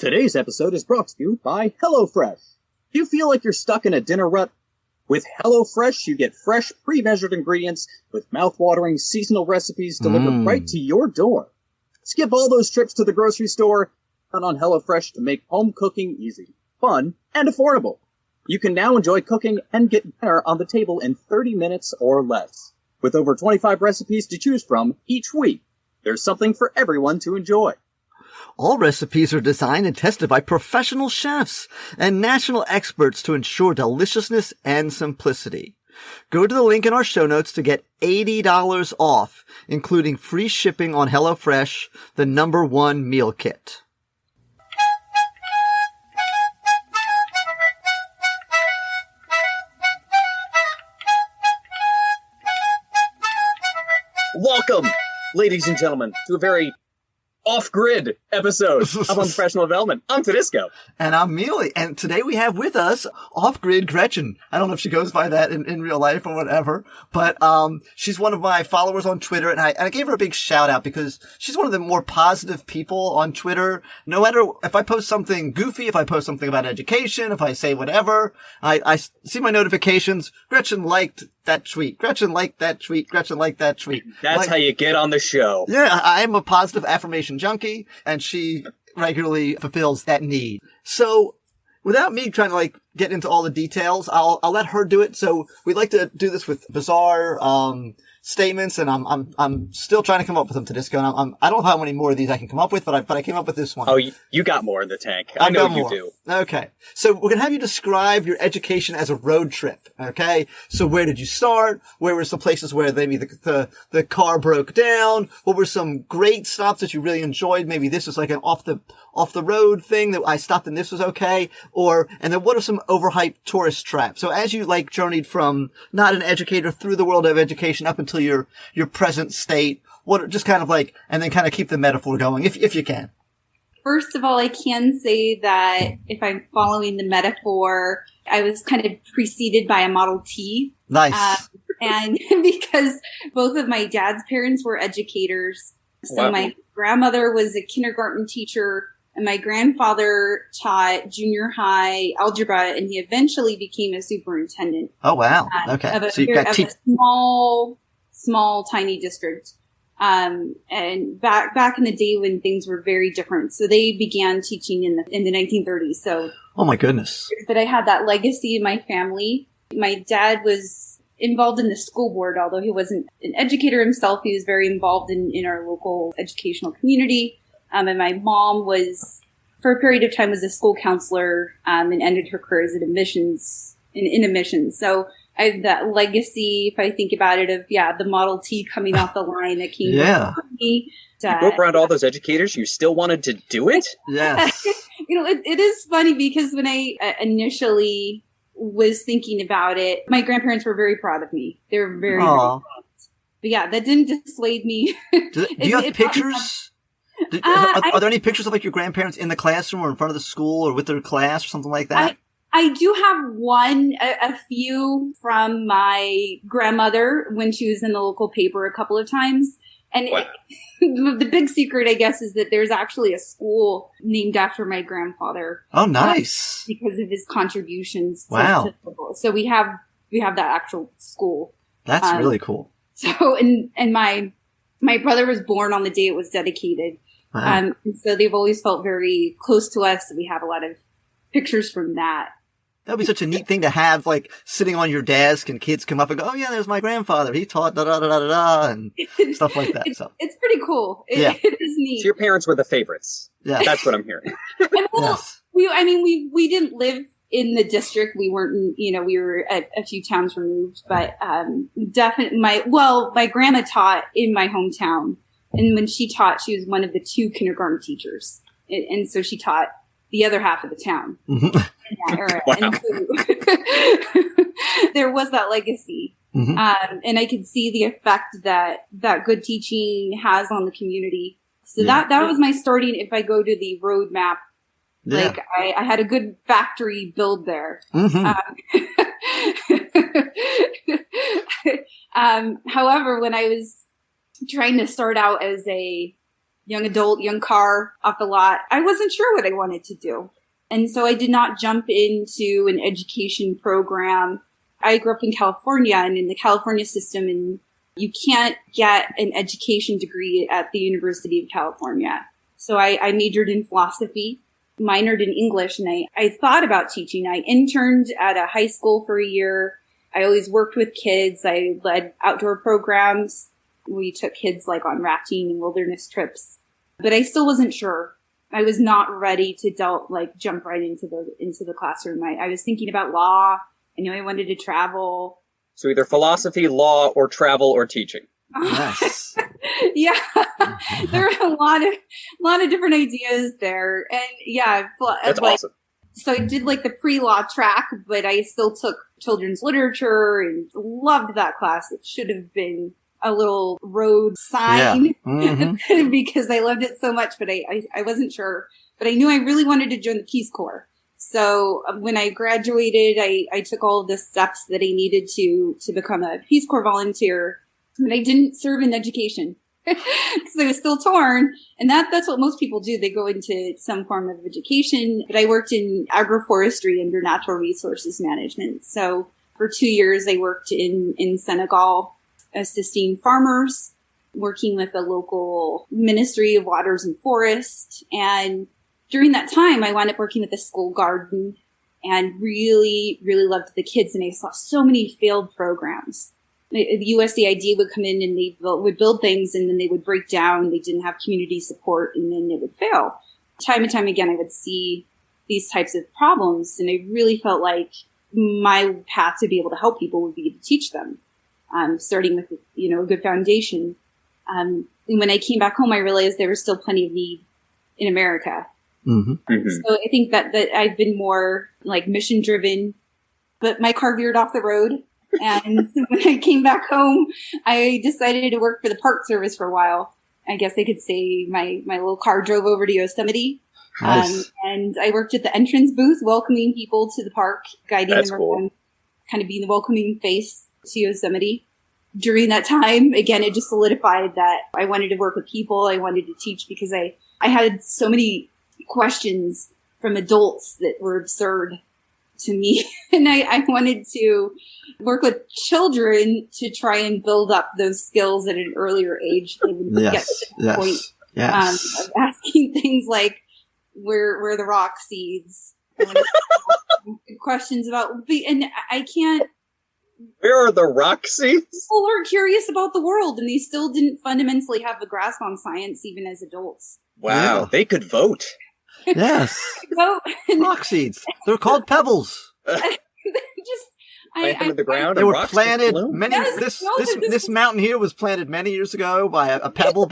Today's episode is brought to you by HelloFresh. Do you feel like you're stuck in a dinner rut? With HelloFresh, you get fresh, pre-measured ingredients with mouth-watering seasonal recipes delivered right to your door. Skip all those trips to the grocery store. Count on HelloFresh to make home cooking easy, fun, and affordable. You can now enjoy cooking and get dinner on the table in 30 minutes or less. With over 25 recipes to choose from each week, there's something for everyone to enjoy. All recipes are designed and tested by professional chefs and national experts to ensure deliciousness and simplicity. Go to the link in our show notes to get $80 off, including free shipping on HelloFresh, the #1 meal kit. Welcome, ladies and gentlemen, to a very off-grid episode of Unprofessional Development. I'm Tedisco. And I'm Mealy. And today we have with us off-grid Gretchen. I don't know if she goes by that in real life or whatever, but she's one of my followers on Twitter, and I gave her a big shout out because she's one of the more positive people on Twitter. No matter if I post something goofy, if I post something about education, if I say whatever, I see my notifications. Gretchen liked that tweet. Gretchen liked that tweet. Gretchen liked that tweet. That's how you get on the show. Yeah, I am a positive affirmation junkie, and she regularly fulfills that need. So, without me trying to get into all the details, I'll let her do it. So, we like to do this with bizarre statements, and I'm still trying to come up with them to this go. And I don't know how many more of these I can come up with, but I came up with this one. Oh, you got more in the tank. I know you do. Okay. So we're going to have you describe your education as a road trip. Okay. So where did you start? Where were some places where maybe the car broke down? What were some great stops that you really enjoyed? Maybe this was like an off the road thing that I stopped and this was okay. And then what are some overhyped tourist traps? So as you journeyed from not an educator through the world of education up until your present state, what just kind of and then kind of keep the metaphor going if you can. First of all, I can say that if I'm following the metaphor, I was kind of preceded by a Model T. Nice. And because both of my dad's parents were educators. So Wow. My grandmother was a kindergarten teacher and my grandfather taught junior high algebra, and he eventually became a superintendent. Oh, wow. Okay. Of So you've got a small, tiny district. And back in the day when things were very different. So they began teaching in the 1930s. So. Oh my goodness. But I had that legacy in my family. My dad was involved in the school board, although he wasn't an educator himself. He was very involved in our local educational community. And my mom was, for a period of time, was a school counselor, and ended her career as in admissions. So I have that legacy, if I think about it, of, the Model T coming off the line that came before me. You grew up around all those educators, you still wanted to do it? Yes. It is funny because when I initially was thinking about it, my grandparents were very proud of me. They were very, very proud. But that didn't dissuade me. Do you have pictures? Are there any pictures of your grandparents in the classroom or in front of the school or with their class or something like that? I do have a few from my grandmother when she was in the local paper a couple of times. And wow. The big secret, I guess, is that there's actually a school named after my grandfather. Oh, nice. Because of his contributions. Wow. To football. So we have that actual school. That's really cool. So, and my brother was born on the day it was dedicated. Wow. And so they've always felt very close to us. We have a lot of pictures from that. That would be such a neat thing to have, sitting on your desk and kids come up and go, oh yeah, there's my grandfather. He taught da-da-da-da-da-da and stuff like that. So it's pretty cool. It is neat. So your parents were the favorites. Yeah. That's what I'm hearing. Yes. We didn't live in the district. We weren't, we were a few towns removed, but, definitely my grandma taught in my hometown. And when she taught, she was one of the 2 kindergarten teachers. And so she taught the other half of the town. Mm-hmm. In that era. Wow. And so there was that legacy. Mm-hmm. And I could see the effect that good teaching has on the community. So that was my starting. If I go to the roadmap, I had a good factory build there. Mm-hmm. However, when I was trying to start out as a young adult, young car off the lot. I wasn't sure what I wanted to do. And so I did not jump into an education program. I grew up in California, and in the California system, and you can't get an education degree at the University of California. So I majored in philosophy, minored in English, and I thought about teaching. I interned at a high school for a year. I always worked with kids. I led outdoor programs. We took kids like on rafting and wilderness trips, but I still wasn't sure. I was not ready to jump right into the classroom. I was thinking about law. I knew I wanted to travel. So either philosophy, law, or travel, or teaching. Yes. Yeah, there are a lot of different ideas there, and yeah, that's awesome. So I did like the pre-law track, but I still took children's literature and loved that class. It should have been a little road sign because I loved it so much, but I wasn't sure. But I knew I really wanted to join the Peace Corps. So when I graduated, I took all of the steps that I needed to become a Peace Corps volunteer. But I didn't serve in education because I was still torn. And that's what most people do. They go into some form of education. But I worked in agroforestry under natural resources management. So for 2 years, I worked in Senegal, assisting farmers, working with the local Ministry of Waters and Forest. And during that time, I wound up working with the school garden and really, really loved the kids. And I saw so many failed programs. The USAID would come in and they would build things, and then they would break down. They didn't have community support, and then it would fail. Time and time again, I would see these types of problems, and I really felt like my path to be able to help people would be to teach them, starting with a good foundation. And when I came back home, I realized there was still plenty of need in America. Mm-hmm. Mm-hmm. So I think that I've been more like mission driven, but my car veered off the road. And when I came back home, I decided to work for the Park Service for a while. I guess I could say my little car drove over to Yosemite. Nice. And I worked at the entrance booth, welcoming people to the park, guiding them around, kind of being the welcoming face to Yosemite. During that time, again, it just solidified that I wanted to work with people. I wanted to teach because I had so many questions from adults that were absurd to me. And I wanted to work with children to try and build up those skills at an earlier age. They would get to the point of asking things like, where are the rock seeds? Questions about, and I can't. Where are the rock seeds? People were curious about the world, and they still didn't fundamentally have a grasp on science, even as adults. Wow, they could vote. Yes. Rock seeds. They're called pebbles. Planted in the ground. They were planted many. Yes, this mountain here was planted many years ago by a pebble.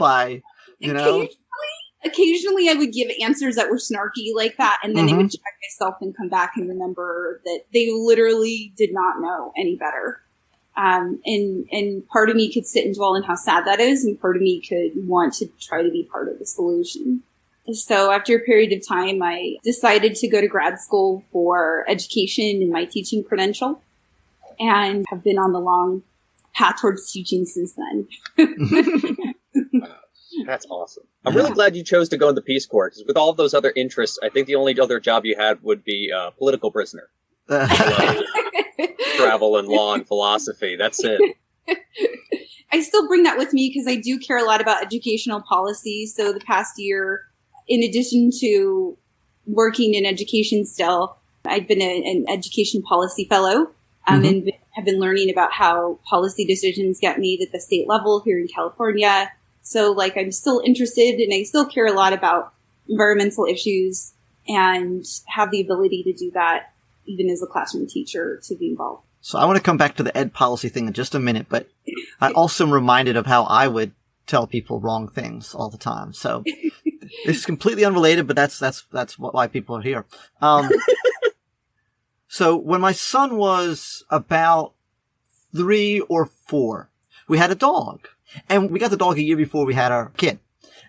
Occasionally, I would give answers that were snarky like that, and then I would check myself and come back and remember that they literally did not know any better. And part of me could sit and dwell on how sad that is, and part of me could want to try to be part of the solution. So after a period of time, I decided to go to grad school for education and my teaching credential, and have been on the long path towards teaching since then. That's awesome. I'm really glad you chose to go in the Peace Corps, because with all of those other interests, I think the only other job you had would be political prisoner. Travel and law and philosophy. That's it. I still bring that with me because I do care a lot about educational policy. So the past year, in addition to working in education still, I've been an education policy fellow and have been learning about how policy decisions get made at the state level here in California. So I'm still interested, and I still care a lot about environmental issues and have the ability to do that even as a classroom teacher to be involved. So I want to come back to the ed policy thing in just a minute, but I also am reminded of how I would tell people wrong things all the time. So this is completely unrelated, but that's why people are here. So when my son was about 3 or 4, we had a dog. And we got the dog a year before we had our kid.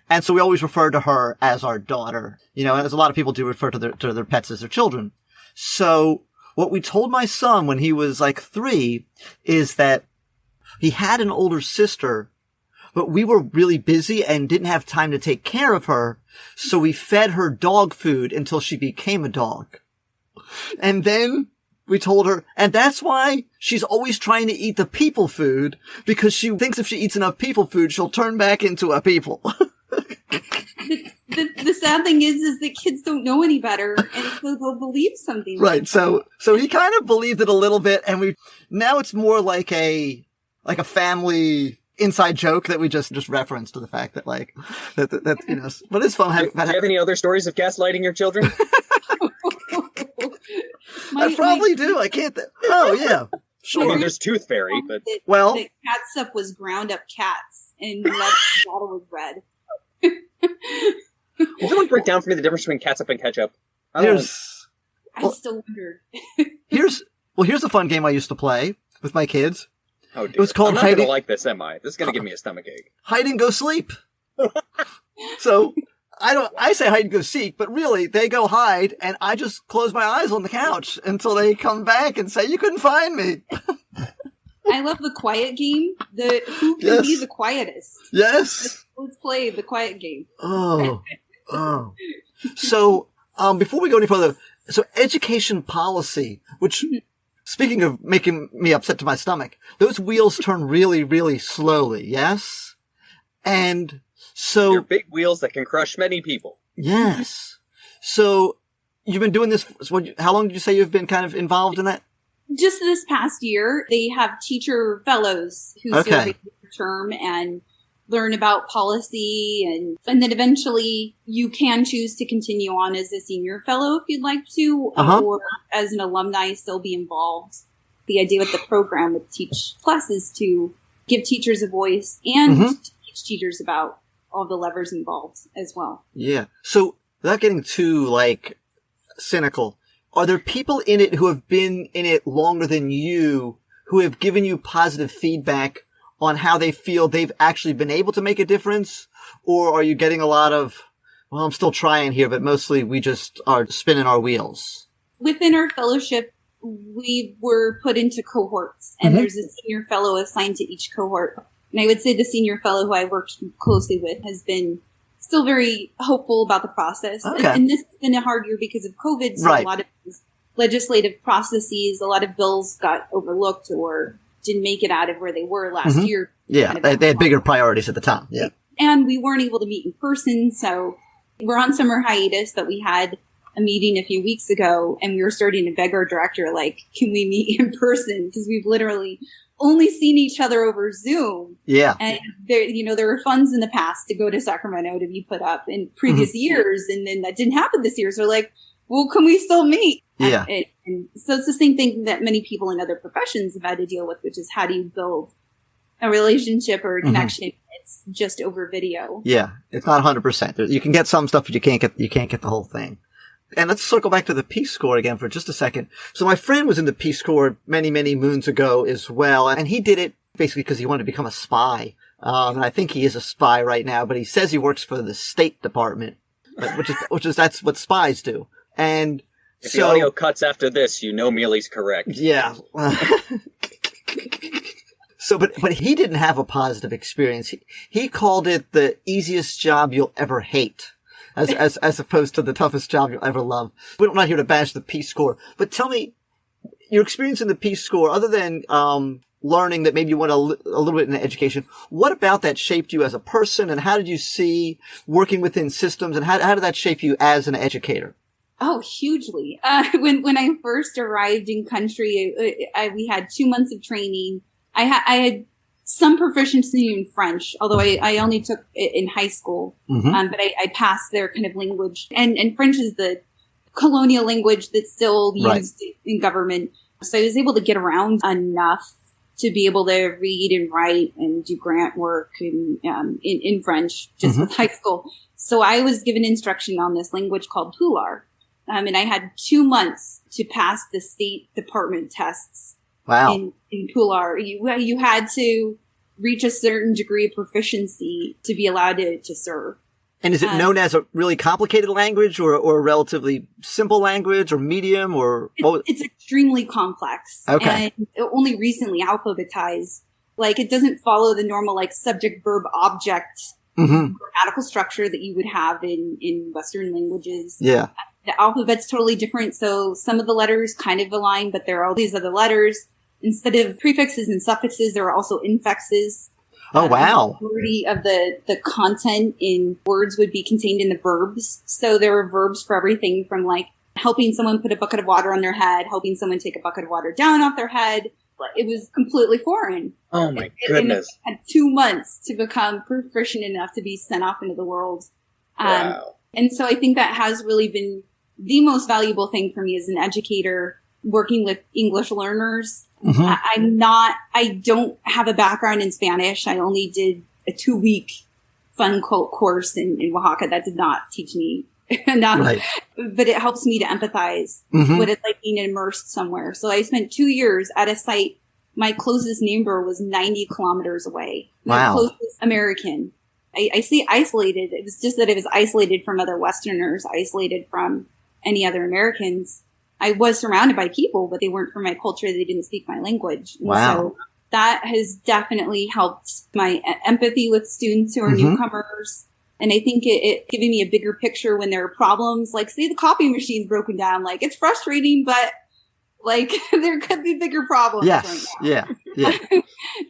And so we always referred to her as our daughter. As a lot of people do refer to their pets as their children. So what we told my son when he was 3 is that he had an older sister, but we were really busy and didn't have time to take care of her. So we fed her dog food until she became a dog. And then we told her, and that's why she's always trying to eat the people food, because she thinks if she eats enough people food, she'll turn back into a people. The sad thing is that kids don't know any better, and so they'll believe something. Right. So he kind of believed it a little bit, and now it's more like a family inside joke that we just reference to the fact that that you know, but it's fun. Do you have any other stories of gaslighting your children? I probably do. I can't. Oh yeah, sure. I mean, there's Tooth Fairy, but the catsup was ground up cats, and that bottle was red. Can someone break down for me the difference between catsup and ketchup? I still wondered. here's a fun game I used to play with my kids. Oh, dear. It was called I'm not going to like this, am I? This is going to give me a stomach ache. Hide and go sleep. So I say hide and go seek, but really they go hide, and I just close my eyes on the couch until they come back and say, "You couldn't find me." I love the quiet game. Who can be the quietest? Yes. Let's play the quiet game. Oh. So, before we go any further, so education policy, which, speaking of making me upset to my stomach, those wheels turn really, really slowly. Yes. And so. They're big wheels that can crush many people. Yes. So you've been doing this. How long did you say you've been kind of involved in that? Just this past year, they have teacher fellows who serve a term and learn about policy, and then eventually you can choose to continue on as a senior fellow if you'd like to, or as an alumni still be involved. The idea with the program with teach classes to give teachers a voice and to teach teachers about all the levers involved as well. Yeah. So without getting too cynical, are there people in it who have been in it longer than you who have given you positive feedback on how they feel they've actually been able to make a difference? Or are you getting a lot of, well, I'm still trying here, but mostly we just are spinning our wheels? Within our fellowship, we were put into cohorts, and there's a senior fellow assigned to each cohort. And I would say the senior fellow who I worked closely with has been still very hopeful about the process. Okay. And this has been a hard year because of COVID. So a lot of legislative processes, a lot of bills got overlooked or didn't make it out of where they were last year. Yeah, they had bigger priorities at the time. Yeah. And we weren't able to meet in person. So we're on summer hiatus, but we had a meeting a few weeks ago, and we were starting to beg our director, can we meet in person? Because we've literally only seen each other over Zoom. Yeah. And there were funds in the past to go to Sacramento to be put up in previous years. And then that didn't happen this year. So well, can we still meet? Yeah. And so it's the same thing that many people in other professions have had to deal with, which is how do you build a relationship or a connection? It's just over video. Yeah. It's not 100%. You can get some stuff, but you can't get the whole thing. And let's circle back to the Peace Corps again for just a second. So my friend was in the Peace Corps many, many moons ago as well. And he did it basically because he wanted to become a spy. And I think he is a spy right now, but he says he works for the State Department, that's what spies do. And if the audio cuts after this, Mealy's correct. Yeah. So, but he didn't have a positive experience. He called it the easiest job you'll ever hate. As opposed to the toughest job you'll ever love. We're not here to bash the Peace Corps, but tell me your experience in the Peace Corps, other than, learning that maybe you went a little bit in education. What about that shaped you as a person, and how did you see working within systems, and how did that shape you as an educator? Oh, hugely. When I first arrived in country, we had 2 months of training. I had some proficiency in French, although I only took it in high school. But I passed their kind of language. And French is the colonial language that's still used in government. So I was able to get around enough to be able to read and write and do grant work in French just with high school. So I was given instruction on this language called Pular. And I had 2 months to pass the State Department tests. Wow. In Pular. You had to reach a certain degree of proficiency to be allowed to serve. And is it known as a really complicated language or a relatively simple language or medium or? It's extremely complex. Okay. And only recently alphabetized. Like, it doesn't follow the normal, like, subject, verb, object grammatical structure that you would have in Western languages. Yeah. The alphabet's totally different, so some of the letters kind of align, but there are all these other letters. Instead of prefixes and suffixes, there are also infixes. Oh, wow. The majority of the content in words would be contained in the verbs. So there are verbs for everything from, like, helping someone put a bucket of water on their head, helping someone take a bucket of water down off their head. It was completely foreign. Oh, my goodness. It had 2 months to become proficient enough to be sent off into the world. Wow. And so I think that has really been the most valuable thing for me as an educator, working with English learners. I don't have a background in Spanish. I only did a 2-week fun course in Oaxaca that did not teach me enough, but it helps me to empathize what it's like being immersed somewhere. So I spent 2 years at a site. My closest neighbor was 90 kilometers away. My closest American. I say isolated. It was just that it was isolated from other Westerners, isolated from any other Americans. I was surrounded by people, but they weren't from my culture. They didn't speak my language. And so that has definitely helped my empathy with students who are newcomers. And I think it giving me a bigger picture when there are problems, like, say the copy machine's broken down. Like, it's frustrating, but, like, there could be bigger problems. Yes. Right now. Yeah.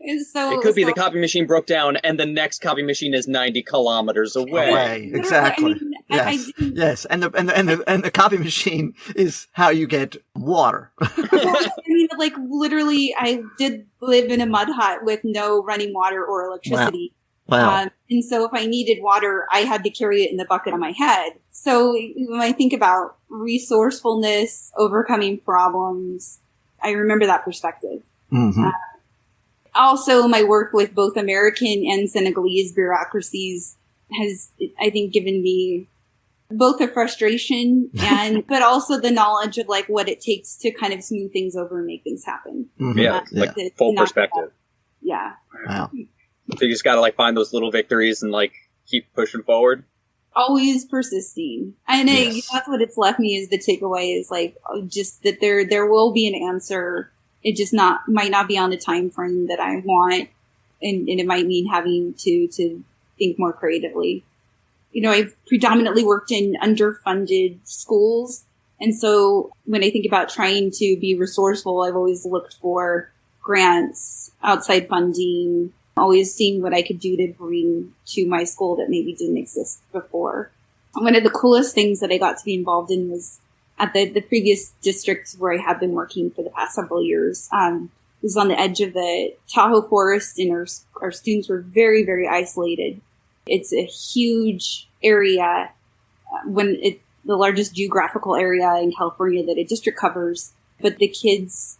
And so it could be the copy machine broke down and the next copy machine is 90 kilometers away. Exactly. I mean, Yes. Yes. And the copy machine is how you get water. I mean, like, literally, I did live in a mud hut with no running water or electricity. Wow. And so if I needed water, I had to carry it in the bucket on my head. So when I think about resourcefulness, overcoming problems, I remember that perspective. Also, my work with both American and Senegalese bureaucracies has, I think, given me both a frustration and, but also the knowledge of, like, what it takes to kind of smooth things over and make things happen. Like full perspective. Yeah. Wow. So you just gotta, like, find those little victories and, like, keep pushing forward. Always persisting. And that's what it's left me is the takeaway is, like, just that there will be an answer. It just might not be on the time frame that I want. And it might mean having to think more creatively. You know, I've predominantly worked in underfunded schools. And so when I think about trying to be resourceful, I've always looked for grants, outside funding, always seeing what I could do to bring to my school that maybe didn't exist before. One of the coolest things that I got to be involved in was at the previous district where I have been working for the past several years. It was on the edge of the Tahoe Forest, and our students were very, very isolated. It's a huge area, the largest geographical area in California that a district covers, but the kids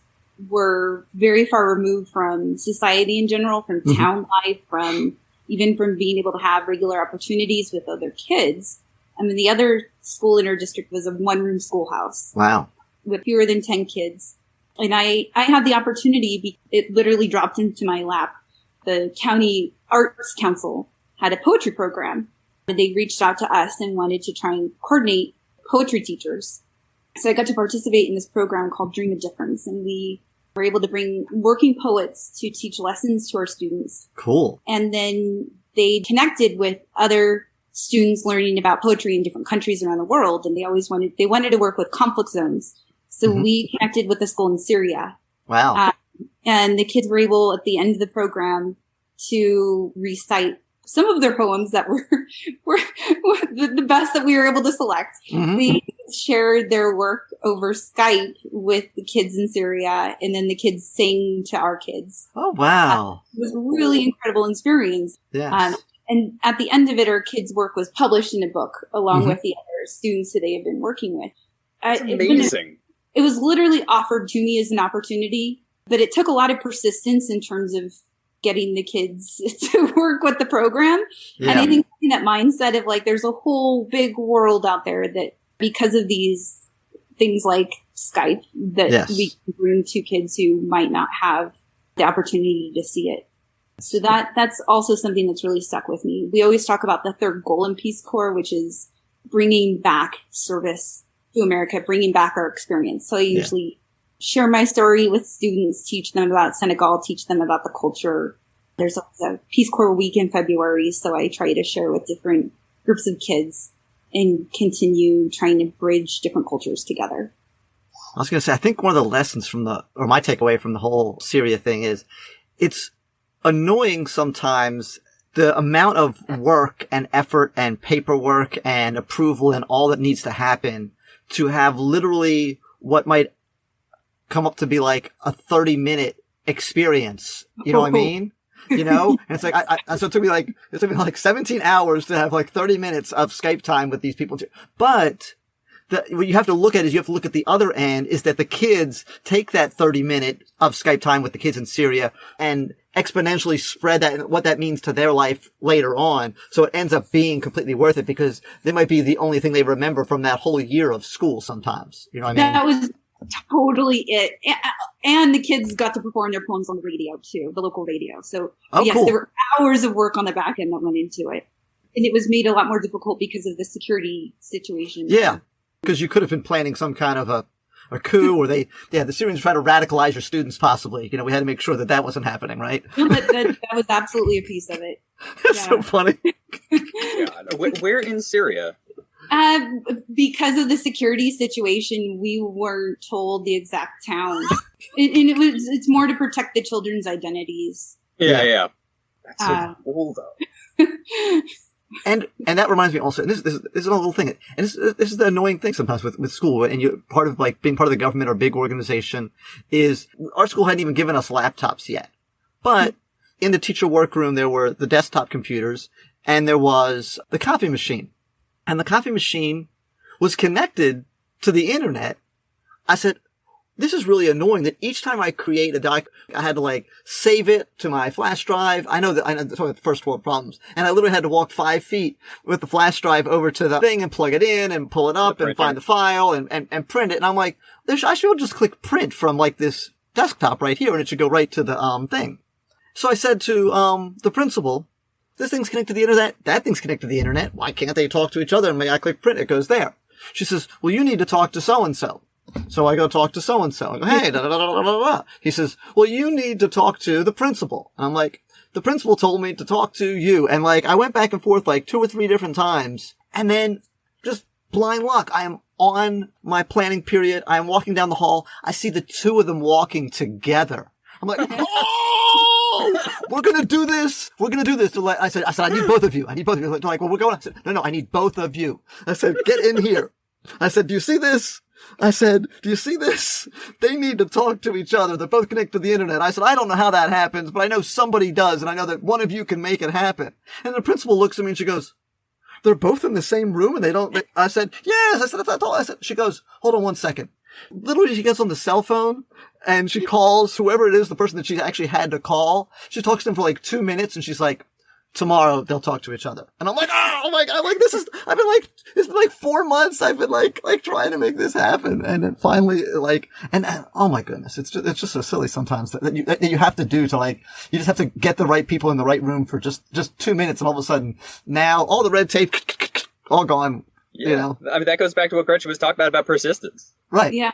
were very far removed from society in general, from town life, from being able to have regular opportunities with other kids. I mean, the other school in our district was a one-room schoolhouse. Wow. With fewer than 10 kids. And I had the opportunity, it literally dropped into my lap. The county arts council had a poetry program. And they reached out to us and wanted to try and coordinate poetry teachers. So I got to participate in this program called Dream a Difference. And we were able to bring working poets to teach lessons to our students. Cool. And then they connected with other students learning about poetry in different countries around the world. And they wanted to work with conflict zones. So we connected with a school in Syria. Wow. And the kids were able at the end of the program to recite some of their poems that were the best that we were able to select. They shared their work over Skype with the kids in Syria, and then the kids sang to our kids. Oh, wow. It was a really incredible experience. Yes. And at the end of it, our kids' work was published in a book along with the other students that they had been working with. That's amazing. It was literally offered to me as an opportunity, but it took a lot of persistence in terms of getting the kids to work with the program. Yeah. And I think that mindset of, like, there's a whole big world out there that because of these things like Skype that we can bring to kids who might not have the opportunity to see it. So that's also something that's really stuck with me. We always talk about the third goal in Peace Corps, which is bringing back service to America, bringing back our experience. So I usually share my story with students, teach them about Senegal, teach them about the culture, There's also a Peace Corps week in February, so I try to share with different groups of kids and continue trying to bridge different cultures together. I was going to say, I think one of the lessons or my takeaway from the whole Syria thing is it's annoying sometimes the amount of work and effort and paperwork and approval and all that needs to happen to have literally what might come up to be like a 30-minute experience. You know what I mean? You know? And it's like, so it took me like 17 hours to have like 30 minutes of Skype time with these people too. But what you have to look at is you have to look at the other end is that the kids take that 30-minute of Skype time with the kids in Syria and exponentially spread that and what that means to their life later on. So it ends up being completely worth it because they might be the only thing they remember from that whole year of school sometimes. You know what I mean? That was totally it. And the kids got to perform their poems on the radio too, the local radio. So yes, cool. There were hours of work on the back end that went into it. And it was made a lot more difficult because of the security situation. Yeah. Because you could have been planning some kind of a coup or the Syrians try to radicalize your students possibly. You know, we had to make sure that wasn't happening, right? that was absolutely a piece of it. It's so funny. God. Where in Syria? Because of the security situation, we weren't told the exact town, and it's more to protect the children's identities. Yeah. That's so cool, though. And that reminds me also, and this is a little thing, and this is the annoying thing sometimes with school, and you part of like being part of the government or a big organization is our school hadn't even given us laptops yet, but in the teacher workroom there were the desktop computers and there was the copy machine. And the copy machine was connected to the internet. I said, this is really annoying that each time I create a doc, I had to like save it to my flash drive. I know that's one of the first world problems. And I literally had to walk 5 feet with the flash drive over to the thing and plug it in and pull it up and find the file and print it. And I'm like, I should just click print from like this desktop right here and it should go right to the, thing. So I said to, the principal, this thing's connected to the internet. That thing's connected to the internet. Why can't they talk to each other? And I click print. It goes there. She says, well, you need to talk to so-and-so. So I go talk to so-and-so. I go, hey, da-da-da-da-da-da. He says, well, you need to talk to the principal. And I'm like, the principal told me to talk to you. And like, I went back and forth like 2 or 3 different times. And then just blind luck. I am on my planning period. I am walking down the hall. I see the 2 of them walking together. I'm like, oh, we're going to do this. We're going to do this. So like, I said, I need both of you. I need both of you. They're like, well, we're going. I said, no, I need both of you. I said, get in here. I said, do you see this? I said, do you see this? They need to talk to each other. They're both connected to the internet. I said, I don't know how that happens, but I know somebody does. And I know that one of you can make it happen. And the principal looks at me and she goes, they're both in the same room and they don't, I said, yes. I said, that's all. I said, she goes, hold on 1 second. Literally, she gets on the cell phone and she calls whoever it is, the person that she actually had to call. She talks to them for like 2 minutes and she's like, tomorrow they'll talk to each other. And I'm like, oh my God, like it's been like 4 months. I've been like trying to make this happen. And then finally, like, and oh my goodness, it's just so silly sometimes that you have to do to like, you just have to get the right people in the right room for just 2 minutes. And all of a sudden now all the red tape, all gone. Yeah. You know, I mean, that goes back to what Gretchen was talking about persistence. Right. Yeah.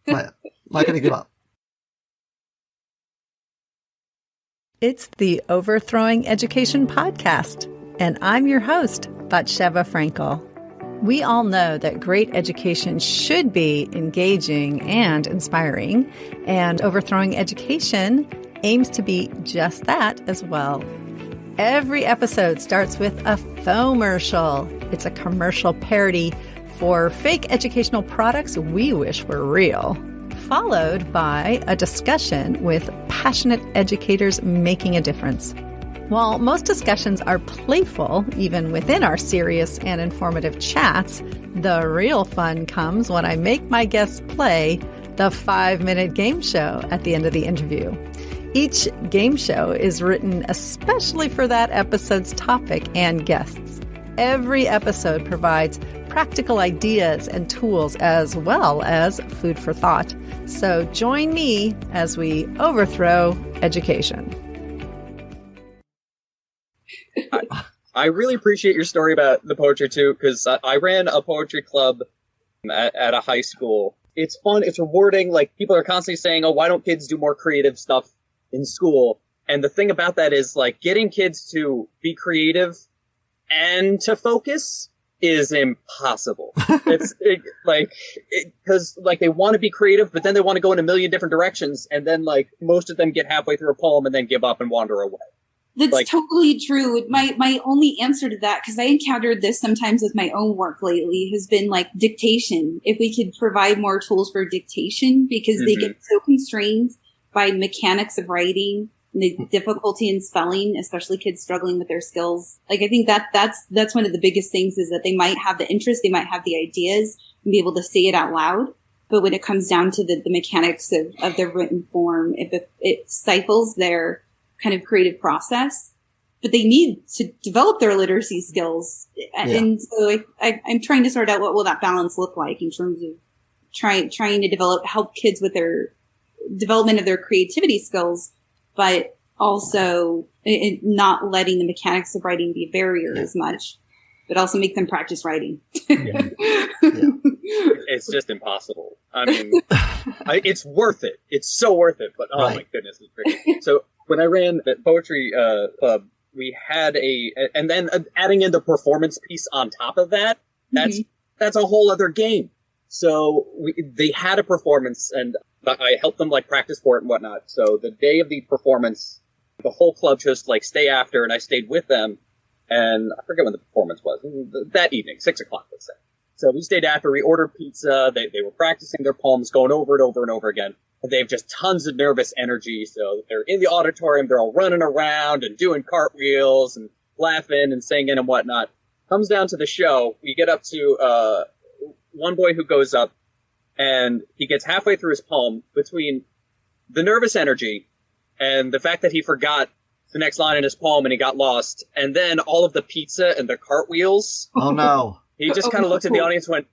Right. Not going to give up. It's the Overthrowing Education podcast, and I'm your host, Batsheva Frankel. We all know that great education should be engaging and inspiring, and Overthrowing Education aims to be just that as well. Every episode starts with a fomercial. It's a commercial parody for fake educational products we wish were real, followed by a discussion with passionate educators making a difference. While most discussions are playful, even within our serious and informative chats, the real fun comes when I make my guests play the 5-minute game show at the end of the interview. Each game show is written especially for that episode's topic and guests. Every episode provides practical ideas and tools as well as food for thought. So join me as we overthrow education. I really appreciate your story about the poetry too, because I ran a poetry club at a high school. It's fun. It's rewarding. Like, people are constantly saying, oh, why don't kids do more creative stuff in school? And the thing about that is, like, getting kids to be creative and to focus is impossible. Because they want to be creative, but then they want to go in a million different directions, and then, like, most of them get halfway through a poem and then give up and wander away. That's totally true. My only answer to that, because I encountered this sometimes with my own work lately, has been like dictation. If we could provide more tools for dictation, because they get so constrained by mechanics of writing and the difficulty in spelling, especially kids struggling with their skills. Like, I think that's one of the biggest things, is that they might have the interest, they might have the ideas and be able to say it out loud. But when it comes down to the mechanics of their written form, it stifles their kind of creative process, but they need to develop their literacy skills. Yeah. And so I'm trying to sort out what will that balance look like in terms of trying to help kids with their development of their creativity skills, but also not letting the mechanics of writing be a barrier as much, but also make them practice writing. Yeah. It's just impossible. I mean, it's worth it. It's so worth it, but my goodness, it's tricky. So when I ran the poetry club, we had and then adding in the performance piece on top of that, that's a whole other game. So they had a performance, and I helped them like practice for it and whatnot. So the day of the performance, the whole club chose to like stay after, and I stayed with them. And I forget when the performance was. That evening, 6:00, let's say. So we stayed after, we ordered pizza, they were practicing their poems, going over it over and over again. They have just tons of nervous energy, so they're in the auditorium, they're all running around and doing cartwheels and laughing and singing and whatnot. Comes down to the show, we get up to one boy who goes up, and he gets halfway through his poem. Between the nervous energy and the fact that he forgot the next line in his poem and he got lost, and then all of the pizza and the cartwheels. Oh no. He just kind of looked at the audience, went,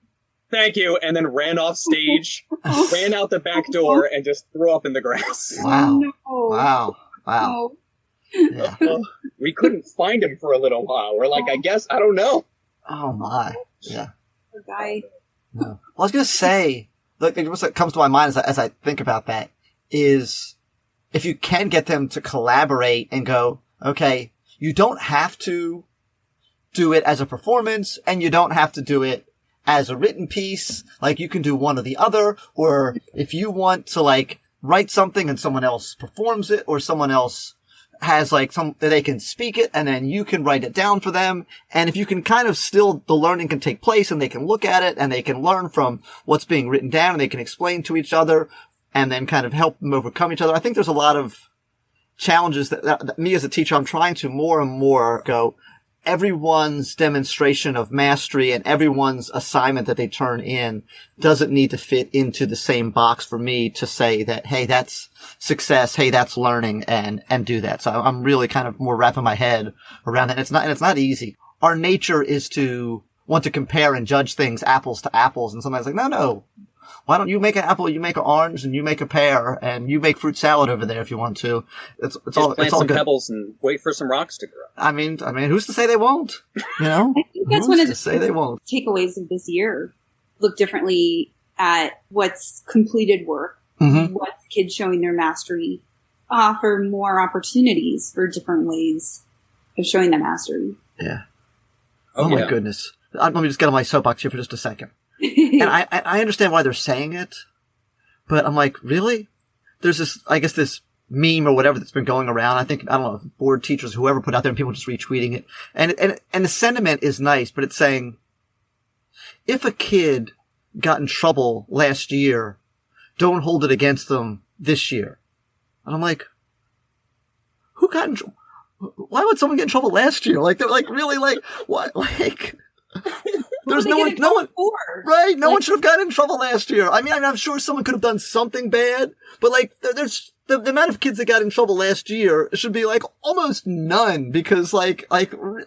"Thank you," and then ran off stage, ran out the back door, and just threw up in the grass. Wow. No. Wow. No. Yeah. We couldn't find him for a little while. We're like, I guess, I don't know. Oh my. Yeah. Poor guy. No. Well, I was going to say, look, what comes to my mind as I think about that is, if you can get them to collaborate and go, okay, you don't have to do it as a performance, and you don't have to do it as a written piece. Like, you can do one or the other, or if you want to like write something and someone else performs it, or someone else has like they can speak it and then you can write it down for them. And if you can kind of still, the learning can take place and they can look at it and they can learn from what's being written down and they can explain to each other and then kind of help them overcome each other. I think there's a lot of challenges that me as a teacher, I'm trying to more and more go, everyone's demonstration of mastery and everyone's assignment that they turn in doesn't need to fit into the same box for me to say that, hey, that's success, hey, that's learning, and do that. So I'm really kind of more wrapping my head around that. And it's not easy. Our nature is to want to compare and judge things apples to apples, and somebody's like, no. Why don't you make an apple, you make an orange, and you make a pear, and you make fruit salad over there if you want to. It's all plant all some good. Pebbles and wait for some rocks to grow. I mean, who's to say they won't? You know, I think that's who's one of to say they won't? takeaways of this year. Look differently at what's completed work, what's kids showing their mastery, offer more opportunities for different ways of showing that mastery. Yeah. Oh my goodness. Let me just get on my soapbox here for just a second. And I understand why they're saying it, but I'm like, really? There's this meme or whatever that's been going around. I don't know, board teachers, whoever put out there, and people just retweeting it. And the sentiment is nice, but it's saying, if a kid got in trouble last year, don't hold it against them this year. And I'm like, who got in trouble? Why would someone get in trouble last year? Like, they're like, really, like, what? Like, there's no one, right? No one should have gotten in trouble last year. I mean, I'm sure someone could have done something bad, but like, there's the amount of kids that got in trouble last year should be like almost none, because like they were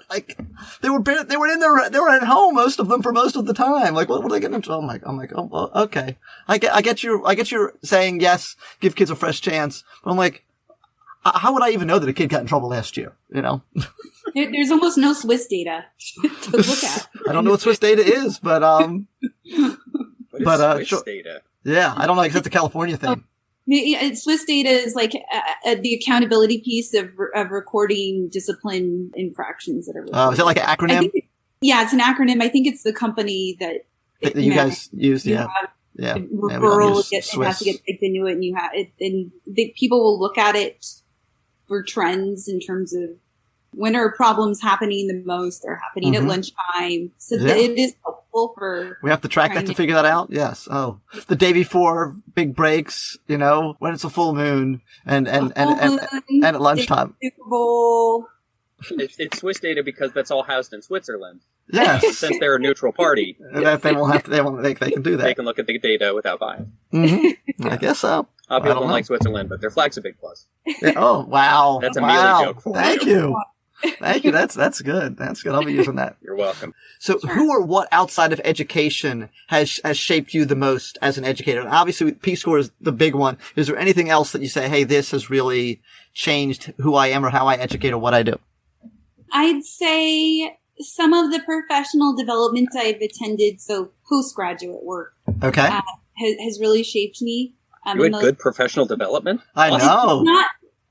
at home, most of them, for most of the time. Like, what were they getting in trouble? I'm like, oh, well, okay. I get you're saying yes, give kids a fresh chance. But I'm like, how would I even know that a kid got in trouble last year? You know? There's almost no Swiss data to look at. I don't know what Swiss data is, but Swiss data? Yeah, I don't know, because that's a California thing. Swiss data is like the accountability piece of recording discipline infractions that are. Is it like an acronym? Yeah, it's an acronym. I think it's the company that you guys used. Yeah. Yeah. Referral has to get typed into it, and you have it, and people will look at it for trends in terms of when are problems happening the most. They're happening at lunchtime, so it is helpful for. We have to track that to figure that out. Yes. Oh, the day before big breaks, when it's a full moon and at lunchtime. Super Bowl. It's Swiss data because that's all housed in Switzerland. Yes. Since they're a neutral party. They can do that. They can look at the data without bias. Mm-hmm. I guess so. People don't like Switzerland, but their flag's a big plus. Yeah. Oh, wow. That's a mealy joke for Thank you. Thank you. That's good. That's good. I'll be using that. You're welcome. So who or what outside of education has shaped you the most as an educator? And obviously Peace Corps is the big one. Is there anything else that you say, hey, this has really changed who I am or how I educate or what I do? I'd say some of the professional development I've attended, so postgraduate work, okay, has really shaped me. You had good professional development? I know.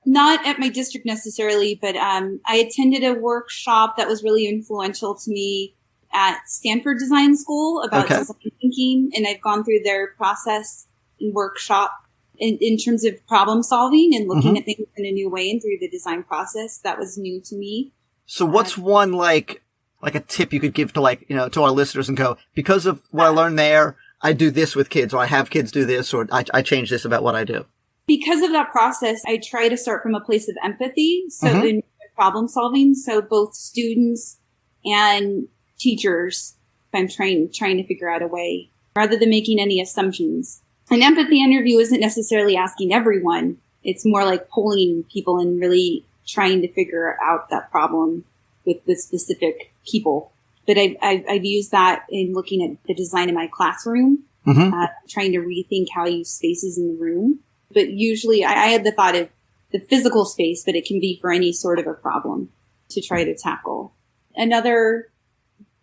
Not at my district necessarily, but I attended a workshop that was really influential to me at Stanford Design School about design thinking, and I've gone through their process and workshop in terms of problem solving and looking at things in a new way and through the design process. That was new to me. So what's one like a tip you could give to to our listeners and go, because of what I learned there, I do this with kids, or I have kids do this, or I change this about what I do? Because of that process, I try to start from a place of empathy. So in problem solving, so both students and teachers, I'm trying to figure out a way rather than making any assumptions. An empathy interview isn't necessarily asking everyone. It's more like polling people and really trying to figure out that problem with the specific people. But I've used that in looking at the design of my classroom, trying to rethink how I use spaces in the room. But usually I had the thought of the physical space, but it can be for any sort of a problem to try to tackle.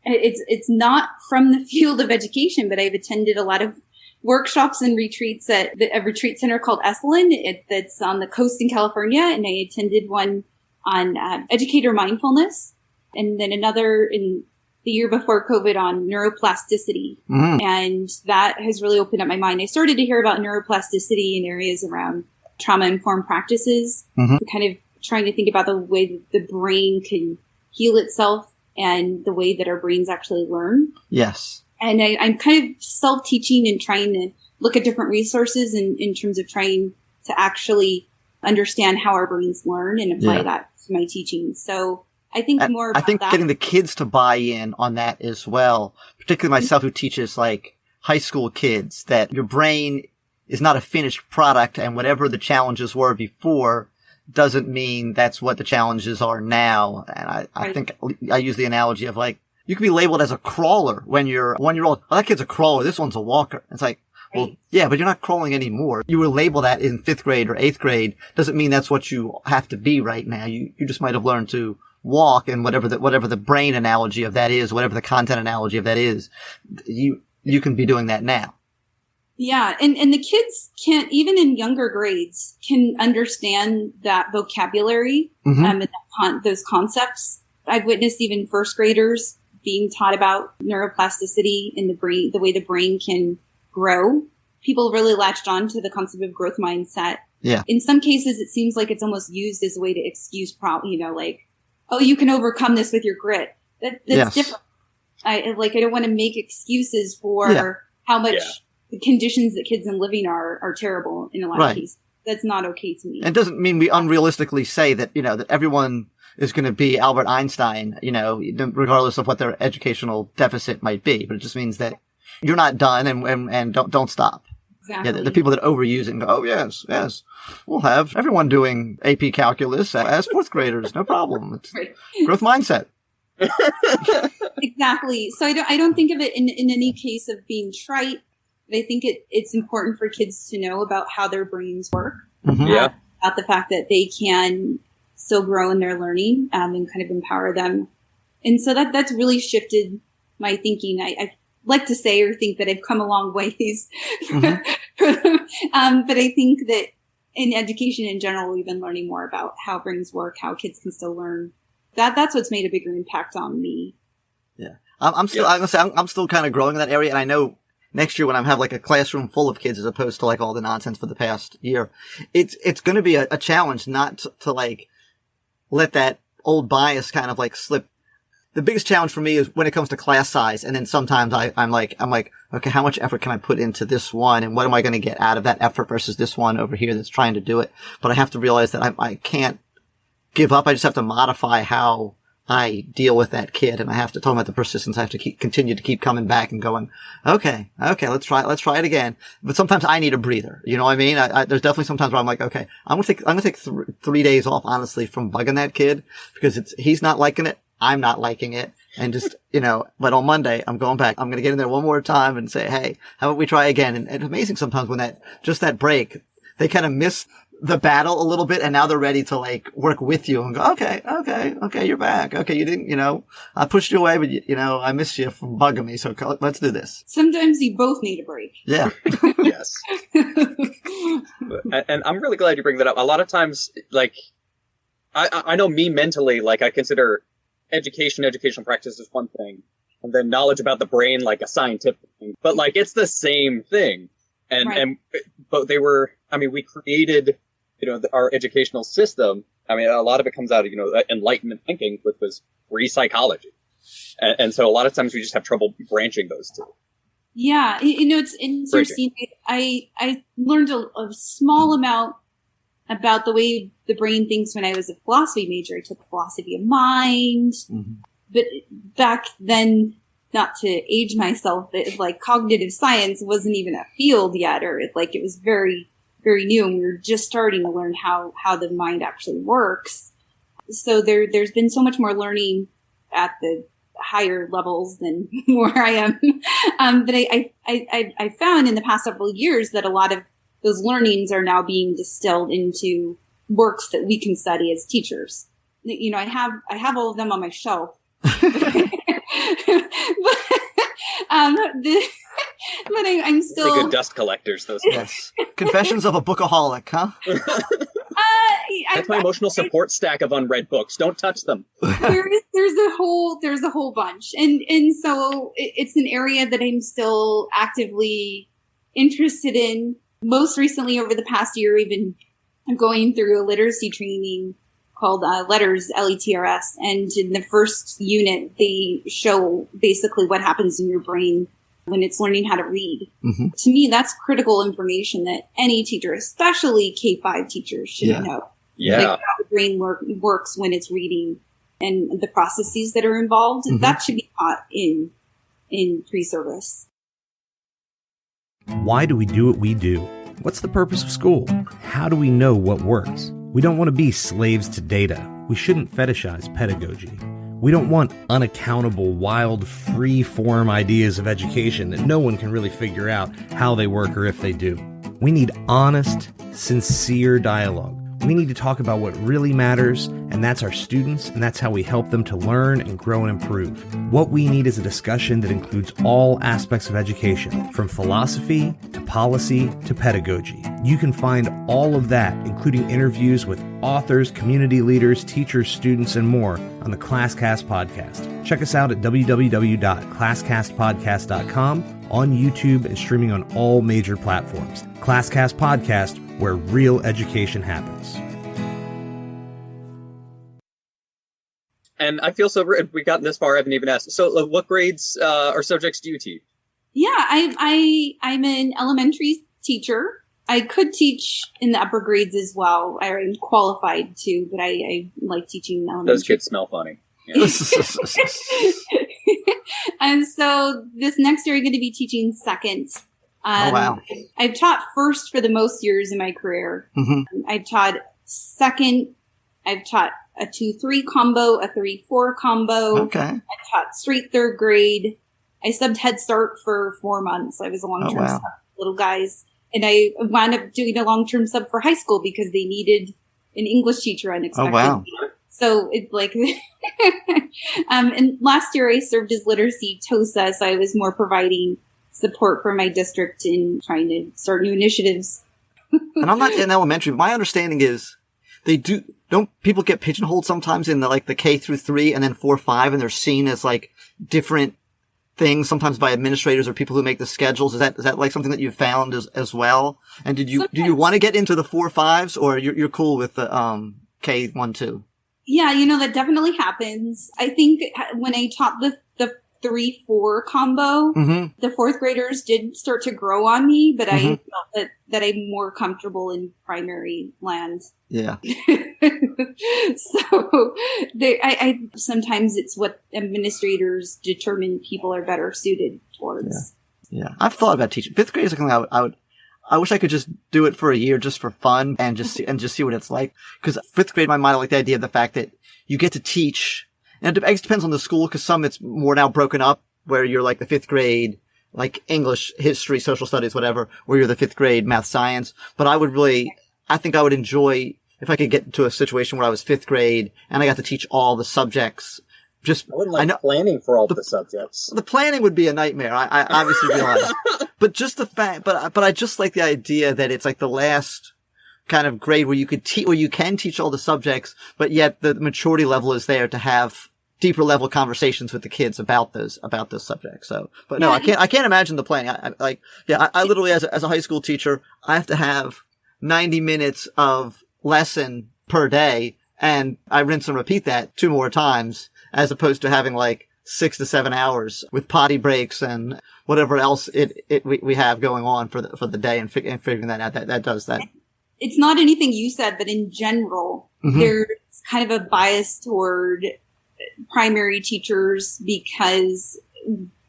It's not from the field of education, but I've attended a lot of workshops and retreats at a retreat center called Esalen. That's on the coast in California. And I attended one on educator mindfulness, and then another in the year before COVID on neuroplasticity. And that has really opened up my mind. I started to hear about neuroplasticity in areas around trauma-informed practices, kind of trying to think about the way that the brain can heal itself and the way that our brains actually learn. Yes. And I'm kind of self-teaching and trying to look at different resources in terms of trying to actually understand how our brains learn and apply that to my teaching. So I think more about that. Getting the kids to buy in on that as well, particularly myself who teaches like high school kids, that your brain is not a finished product, and whatever the challenges were before doesn't mean that's what the challenges are now. And I think I use the analogy of like, you can be labeled as a crawler when you're a 1-year-old. Oh, that kid's a crawler. This one's a walker. It's like, well, yeah, but you're not crawling anymore. You were labeled that in 5th grade or 8th grade. Doesn't mean that's what you have to be right now. You just might have learned to walk, and whatever the brain analogy of that is, whatever the content analogy of that is, you can be doing that now. Yeah. And the kids can, even in younger grades, can understand that vocabulary, and those concepts. I've witnessed even 1st graders being taught about neuroplasticity in the brain, the way the brain can grow. People really latched on to the concept of growth mindset. Yeah. In some cases, it seems like it's almost used as a way to excuse like, oh, you can overcome this with your grit. That's different. I don't want to make excuses for how much the conditions that kids are living are terrible in a lot of cases. That's not okay to me. And it doesn't mean we unrealistically say that, that everyone is going to be Albert Einstein, regardless of what their educational deficit might be. But it just means that you're not done and don't stop. Exactly. Yeah, the people that overuse it and go, oh, yes, we'll have everyone doing AP calculus as 4th graders. No problem. It's growth mindset. Exactly. So I don't think of it in any case of being trite. But I think it's important for kids to know about how their brains work. About the fact that they can still grow in their learning and kind of empower them. And so that's really shifted my thinking. I like to say or think that I've come a long ways But I think that in education in general, we've been learning more about how brains work, how kids can still learn. That's what's made a bigger impact on me. Yeah. I'm still kind of growing in that area. And I know next year when I have like a classroom full of kids as opposed to like all the nonsense for the past year, it's going to be a challenge not to like let that old bias kind of like slip. The biggest challenge for me is when it comes to class size. And then sometimes I'm like, okay, how much effort can I put into this one? And what am I going to get out of that effort versus this one over here that's trying to do it? But I have to realize that I can't give up. I just have to modify how I deal with that kid. And I have to talk about the persistence. I have to continue to keep coming back and going, okay, let's try it again. But sometimes I need a breather. You know what I mean? There's definitely sometimes where I'm like, okay, I'm going to take 3 days off, honestly, from bugging that kid because he's not liking it. I'm not liking it. And just, but on Monday, I'm going back. I'm going to get in there one more time and say, hey, how about we try again? And it's amazing sometimes when that break, they kind of miss the battle a little bit and now they're ready to like work with you and go, okay, you're back. Okay, you didn't, I pushed you away, but I missed you from bugging me. So let's do this. Sometimes you both need a break. Yeah. Yes. And I'm really glad you bring that up. A lot of times, like, I know me mentally, like I consider educational practice is one thing, and then knowledge about the brain like a scientific thing. But like it's the same thing. But we created, our educational system. I mean, a lot of it comes out of, Enlightenment thinking, which was free psychology. And so a lot of times we just have trouble branching those two. Yeah. It's interesting. I learned a small amount about the way the brain thinks when I was a philosophy major. I took philosophy of mind, but back then, not to age myself, but like cognitive science wasn't even a field yet, or it was very, very new, and we were just starting to learn how the mind actually works. So there's been so much more learning at the higher levels than where I am. But I found in the past several years that a lot of those learnings are now being distilled into works that we can study as teachers. I have all of them on my shelf. But I'm still pretty good dust collectors. Those yes. Confessions of a Bookaholic, huh? That's my emotional support stack of unread books. Don't touch them. There's a whole bunch, and so it's an area that I'm still actively interested in. Most recently, over the past year, we've been going through a literacy training called Letters, LETRS. And in the first unit, they show basically what happens in your brain when it's learning how to read. Mm-hmm. To me, that's critical information that any teacher, especially K-5 teachers, should know. Yeah. Like how the brain works when it's reading and the processes that are involved. Mm-hmm. That should be taught in pre-service. Why do we do what we do? What's the purpose of school? How do we know what works? We don't want to be slaves to data. We shouldn't fetishize pedagogy. We don't want unaccountable, wild, free-form ideas of education that no one can really figure out how they work or if they do. We need honest, sincere dialogue. We need to talk about what really matters, and that's our students, and that's how we help them to learn and grow and improve. What we need is a discussion that includes all aspects of education, from philosophy to policy to pedagogy. You can find all of that, including interviews with authors, community leaders, teachers, students, and more on the ClassCast podcast. Check us out at www.classcastpodcast.com, on YouTube, and streaming on all major platforms. ClassCast Podcast, where real education happens. And I feel so we've gotten this far. I haven't even asked. So, what grades or subjects do you teach? Yeah, I'm an elementary teacher. I could teach in the upper grades as well. I'm qualified to, but I like teaching elementary. Those kids smell funny. Yeah. And so this next year I'm going to be teaching second. Oh, wow. I've taught first for the most years in my career. Mm-hmm. I've taught second. I've taught a 2-3 combo, a 3-4 combo. Okay. I taught straight third grade. I subbed Head Start for 4 months. I was a long-term sub for little guys. And I wound up doing a long-term sub for high school because they needed an English teacher unexpectedly. Oh, wow. So it's like, and last year I served as literacy TOSA, so I was more providing support for my district in trying to start new initiatives. And I'm not in elementary, but my understanding is don't people get pigeonholed sometimes in the K through 3 and then 4-5, and they're seen as like different things sometimes by administrators or people who make the schedules? Is that like something that you've found as well? And do you want to get into the 4-5s, or you're cool with the K-1-2? Yeah, that definitely happens. I think when I taught the 3-4 combo, the fourth graders did start to grow on me, but I felt that I'm more comfortable in primary land. Yeah. So I sometimes it's what administrators determine people are better suited towards. Yeah. I've thought about teaching. Fifth grade is something I wish I could just do it for a year just for fun and just see what it's like. Because fifth grade, in my mind, I like the idea of the fact that you get to teach. And it depends on the school, because some it's more now broken up, where you're like the fifth grade, like English, history, social studies, whatever, where you're the fifth grade math, science. But I think I would enjoy if I could get to a situation where I was fifth grade and I got to teach all the subjects. I wouldn't planning for all the subjects. The planning would be a nightmare. I obviously realize, but just the fact, but I just like the idea that it's like the last kind of grade where you can teach all the subjects, but yet the maturity level is there to have deeper level conversations with the kids about those subjects. So, but no, I can't imagine the planning. I literally, as a high school teacher, I have to have 90 minutes of lesson per day, and I rinse and repeat that 2 more times, as opposed to having like 6 to 7 hours with potty breaks and whatever else we have going on for the day, and figuring that out. That does that. It's not anything you said, but in general, there's kind of a bias toward primary teachers because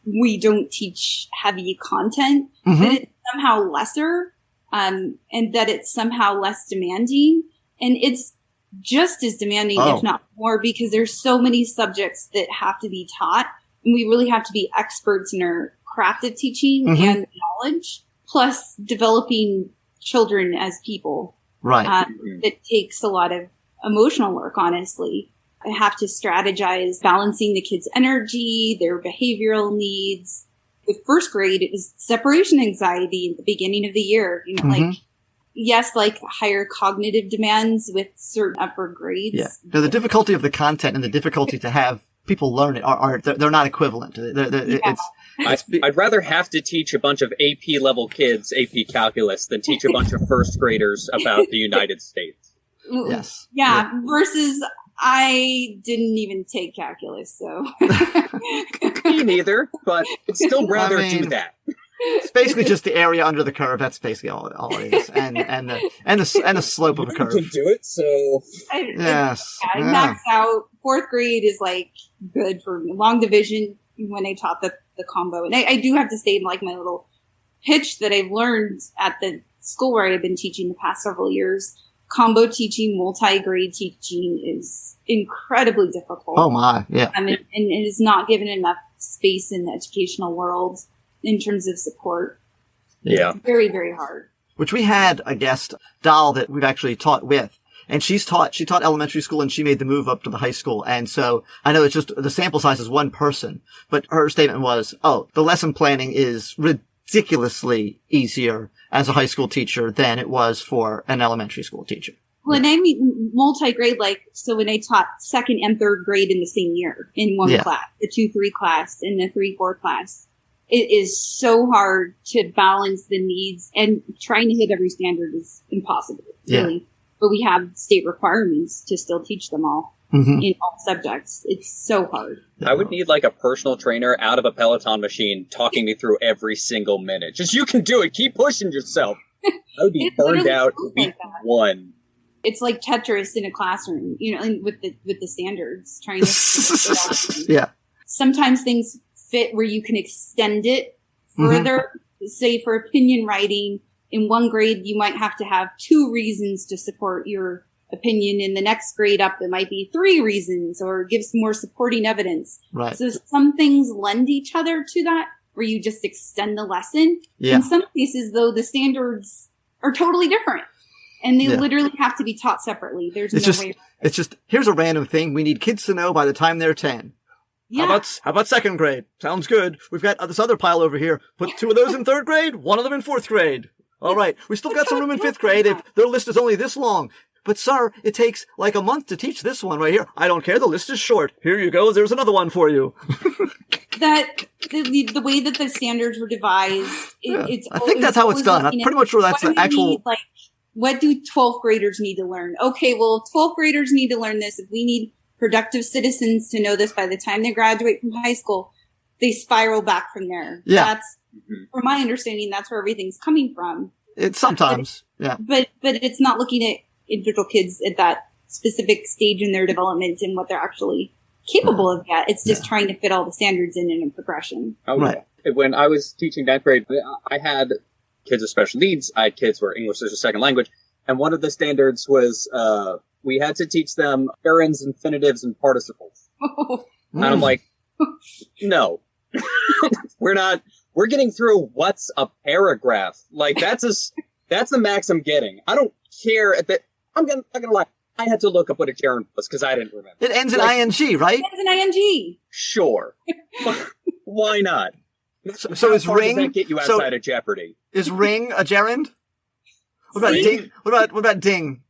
we don't teach heavy content, that it's somehow lesser, and that it's somehow less demanding. And it's just as demanding, if not more, because there's so many subjects that have to be taught, and we really have to be experts in our craft of teaching and knowledge, plus developing children as people. Right. That takes a lot of emotional work, honestly. I have to strategize balancing the kids' energy, their behavioral needs. With first grade, it was separation anxiety at the beginning of the year. Yes, like higher cognitive demands with certain upper grades. Yeah. No, the difficulty of the content and the difficulty to have people learn it they're not equivalent. I'd rather have to teach a bunch of AP level kids AP calculus than teach a bunch of first graders about the United States. Yes. Yeah. Versus I didn't even take calculus, so. Me neither, but I'd still rather do that. It's basically just the area under the curve. That's basically all it is, and the slope of a curve. You can do it, so. Yes. I max out. Fourth grade is like good for long division when I taught the combo, and I do have to say, like, my little pitch that I've learned at the school where I've been teaching the past several years. Combo teaching, multi-grade teaching is incredibly difficult. Oh my, yeah. And it is not given enough space in the educational world in terms of support. Yeah. It's very, very hard. Which we had a guest, Doll, that we've actually taught with. And she taught elementary school, and she made the move up to the high school. And so I know it's just the sample size is one person, but her statement was, the lesson planning is ridiculously easier as a high school teacher than it was for an elementary school teacher. When I mean multi-grade, so when I taught second and third grade in the same year in one class, the 2-3 class and the 3-4 class, it is so hard to balance the needs, and trying to hit every standard is impossible, really. Yeah. But we have state requirements to still teach them all in all subjects. It's so hard. I would need like a personal trainer out of a Peloton machine talking me through every single minute. Just, you can do it. Keep pushing yourself. I would be burned out week one. It's like Tetris in a classroom, with the standards, trying to yeah. Sometimes things fit where you can extend it further. Say for opinion writing, in one grade, you might have to have 2 reasons to support your opinion. In the next grade up, it might be 3 reasons, or give some more supporting evidence. Right. So some things lend each other to that, where you just extend the lesson. Yeah. In some cases, though, the standards are totally different, and they literally have to be taught separately. There's no way. It's just, here's a random thing we need kids to know by the time they're 10. Yeah. How about second grade? Sounds good. We've got this other pile over here. Put 2 of those in 3rd grade, 1 of them in 4th grade. All right. We still got some room in 5th grade if their list is only this long. But sir, it takes like a month to teach this one right here. I don't care. The list is short. Here you go. There's another one for you. That the way that the standards were devised, I think that's how it's done. I'm pretty much sure that's the actual. What do 12th graders need to learn? Okay, well, 12th graders need to learn this. If we need productive citizens to know this by the time they graduate from high school, they spiral back from there. Yeah. That's, from my understanding, that's where everything's coming from. It's sometimes, yeah. But it's not looking at individual kids at that specific stage in their development and what they're actually capable of yet. It's just trying to fit all the standards in a progression. Oh, right. When I was teaching 9th grade, I had kids with special needs. I had kids who were English as a second language. And one of the standards was we had to teach them gerunds, infinitives, and participles. And I'm like, no. We're getting through what's a paragraph. Like, that's the max I'm getting. I don't care I'm not gonna lie. I had to look up what a gerund was because I didn't remember. It ends in ing, right? It ends in ing. Sure. Why not? So is ring? Does that get you outside of Jeopardy? Is ring a gerund? What about ding? What about ding?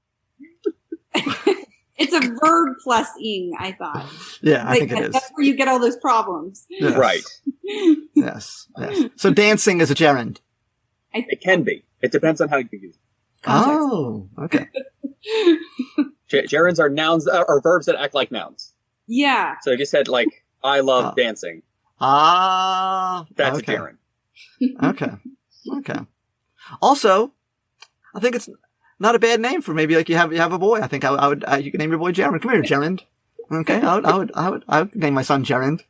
It's a verb plus ing, I thought. Yeah, I think it is. That's where you get all those problems. Yes. Right. Yes. So dancing is a gerund. It can be. It depends on how you use it. Context. Oh, okay. Gerunds are nouns or verbs that act like nouns. Yeah. So if you said like, I love dancing. That's a gerund. Okay. Also, I think it's not a bad name for maybe like you have a boy. I think I would you can name your boy Gerund. Come here, Gerund. Okay, I would name my son Gerund.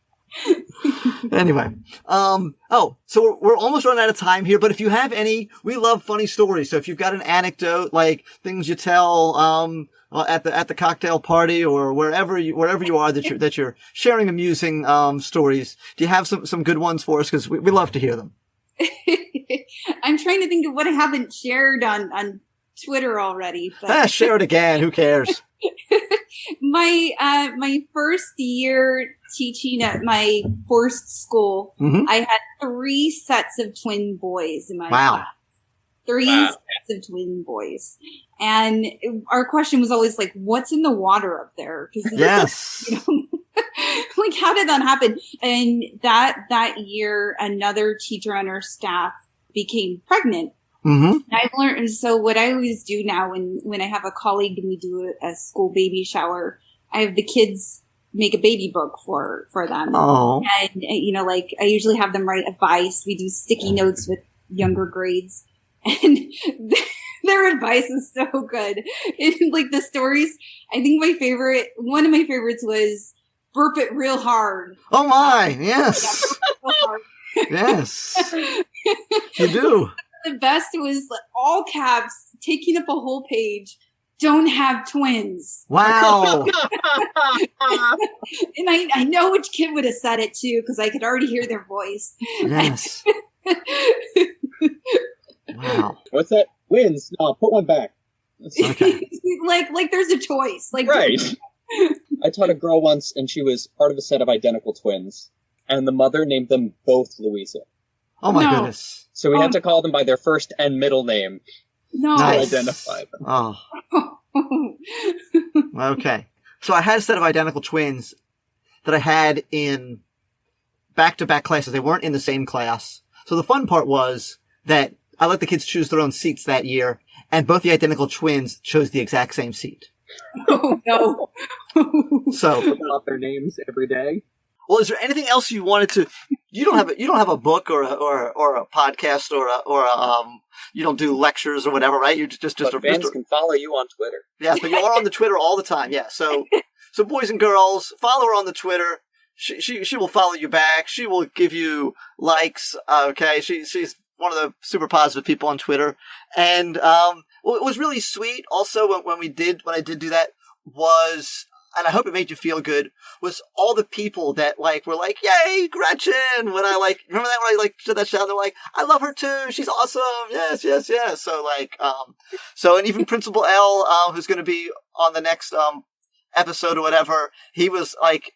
Anyway, so we're almost running out of time here, but if you have any, we love funny stories. So if you've got an anecdote, like things you tell, at the cocktail party or wherever you are that you're sharing amusing, stories, do you have some good ones for us? Cause we love to hear them. I'm trying to think of what I haven't shared on Twitter already. But share it again. Who cares? My first year teaching at my forced school, I had 3 sets of twin boys in my class. 3 sets of twin boys. And our question was always like, what's in the water up there? Yes. Like, how did that happen? And that year, another teacher on our staff became pregnant. And I've learned, and so what I always do now when I have a colleague and we do a school baby shower, I have the kids make a baby book for them. Oh. And, like I usually have them write advice. We do sticky notes with younger grades, and their advice is so good. And like the stories, I think one of my favorites was burp it real hard. Oh my, yes. Yes. You do. The best was all caps, taking up a whole page. Don't have twins. Wow. And I know which kid would have said it too, because I could already hear their voice. Yes. Wow. What's that? Twins? No, put one back. Okay. like there's a choice. Like, right. I taught a girl once, and she was part of a set of identical twins, and the mother named them both Louisa. Oh my goodness. So we had to call them by their first and middle name to identify them. Oh. Okay. So I had a set of identical twins that I had in back-to-back classes. They weren't in the same class. So the fun part was that I let the kids choose their own seats that year, and both the identical twins chose the exact same seat. Oh, no. So put out their names every day. Well, is there anything else you wanted to? You don't have a book or a podcast or you don't do lectures or whatever, right? You're just fans can follow you on Twitter. Yeah, but you are on the Twitter all the time. Yeah, so boys and girls, follow her on the Twitter. She will follow you back. She will give you likes. Okay, she's one of the super positive people on Twitter. And what was really sweet also when I did do that was, and I hope it made you feel good, was all the people that were like, yay, Gretchen! When I remember that when I did that shout, they're like, I love her too, she's awesome, yes. So and even Principal L, who's gonna be on the next episode or whatever, he was like,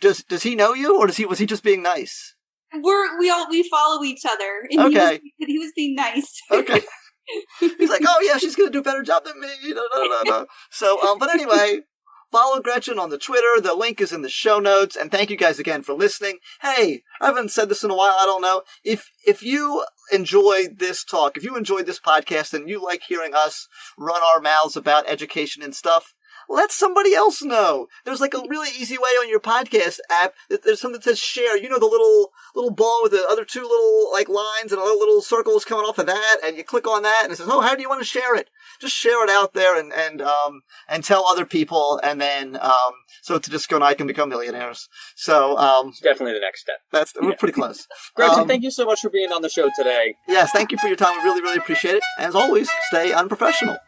Does he know you, or was he just being nice? We follow each other. And Okay. He was being nice. Okay. He's like, oh yeah, she's gonna do a better job than me. No. So, but anyway, follow Gretchen on the Twitter. The link is in the show notes. And thank you guys again for listening. Hey, I haven't said this in a while. I don't know. If you enjoyed this talk, if you enjoyed this podcast and you like hearing us run our mouths about education and stuff, let somebody else know. There's like a really easy way on your podcast app. There's something that says share. You know, the little ball with the other two little like lines and other little circles coming off of that, and you click on that and it says, oh, how do you want to share it? Just share it out there and tell other people, and then so Tedisco and I can become millionaires. So definitely the next step. We're pretty close. Gretchen, thank you so much for being on the show today. Yes, thank you for your time. We really, really appreciate it. And as always, stay unprofessional.